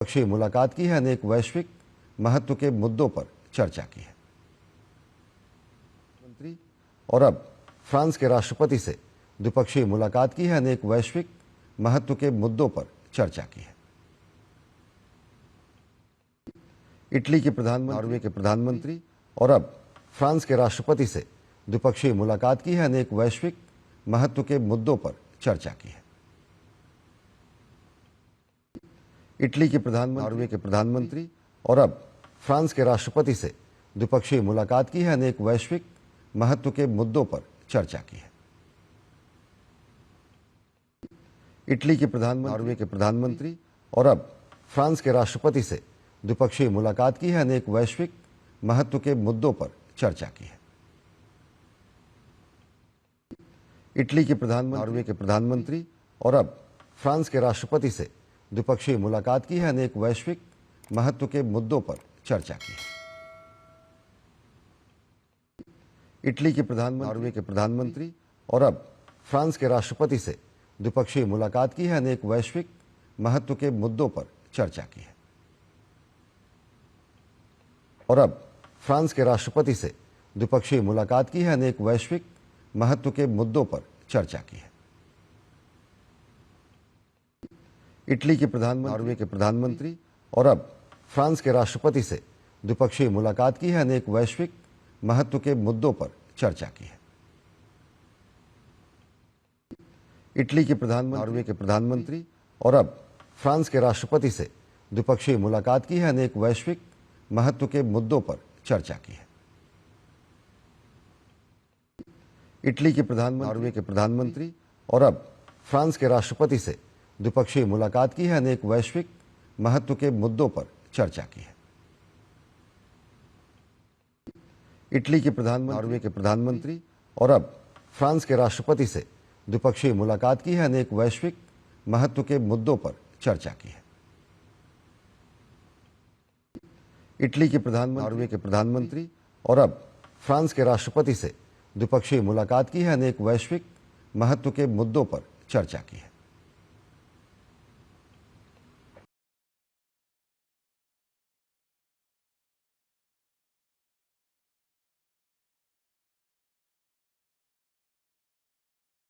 द्विपक्षीय मुलाकात की है, अनेक वैश्विक महत्व के मुद्दों पर चर्चा की है। और अब फ्रांस के राष्ट्रपति से द्विपक्षीय मुलाकात की है, अनेक वैश्विक महत्व के मुद्दों पर चर्चा की है। इटली के प्रधानमंत्री, नॉर्वे के प्रधानमंत्री और अब फ्रांस के राष्ट्रपति से द्विपक्षीय मुलाकात की है, अनेक वैश्विक महत्व के मुद्दों पर चर्चा की है। इटली के प्रधानमंत्री, नॉर्वे के प्रधानमंत्री और अब फ्रांस के राष्ट्रपति से द्विपक्षीय मुलाकात की है, अनेक वैश्विक महत्व के मुद्दों पर चर्चा की है। इटली के प्रधानमंत्री, नॉर्वे के प्रधानमंत्री और अब फ्रांस के राष्ट्रपति से द्विपक्षीय मुलाकात की है, अनेक वैश्विक महत्व के मुद्दों पर चर्चा की है। इटली के प्रधानमंत्री, नॉर्वे के प्रधानमंत्री और अब फ्रांस के राष्ट्रपति से द्विपक्षीय मुलाकात की है, अनेक वैश्विक महत्व के मुद्दों पर चर्चा की है। इटली के प्रधानमंत्री, नॉर्वे के प्रधानमंत्री और अब फ्रांस के राष्ट्रपति से द्विपक्षीय मुलाकात की है, अनेक वैश्विक महत्व के मुद्दों पर चर्चा की है। और अब फ्रांस के राष्ट्रपति से द्विपक्षीय मुलाकात की है, अनेक वैश्विक महत्व के मुद्दों पर चर्चा की है। इटली के प्रधानमंत्री, नॉर्वे के प्रधानमंत्री और अब फ्रांस के राष्ट्रपति से द्विपक्षीय मुलाकात की है, अनेक वैश्विक महत्व के मुद्दों पर चर्चा की है। इटली के प्रधानमंत्री, नॉर्वे के प्रधानमंत्री और अब फ्रांस के राष्ट्रपति से द्विपक्षीय मुलाकात की है, अनेक वैश्विक महत्व के मुद्दों पर चर्चा की है। इटली के प्रधानमंत्री, नॉर्वे के प्रधानमंत्री और अब फ्रांस के राष्ट्रपति से द्विपक्षीय मुलाकात की है, अनेक वैश्विक महत्व के मुद्दों पर चर्चा की है। इटली के प्रधानमंत्री, नॉर्वे के प्रधानमंत्री और अब फ्रांस के राष्ट्रपति से द्विपक्षीय मुलाकात की है, अनेक वैश्विक महत्व के मुद्दों पर चर्चा की है। इटली के प्रधानमंत्री, नॉर्वे के प्रधानमंत्री और अब फ्रांस के राष्ट्रपति से द्विपक्षीय मुलाकात की है, अनेक वैश्विक महत्व के मुद्दों पर चर्चा की है।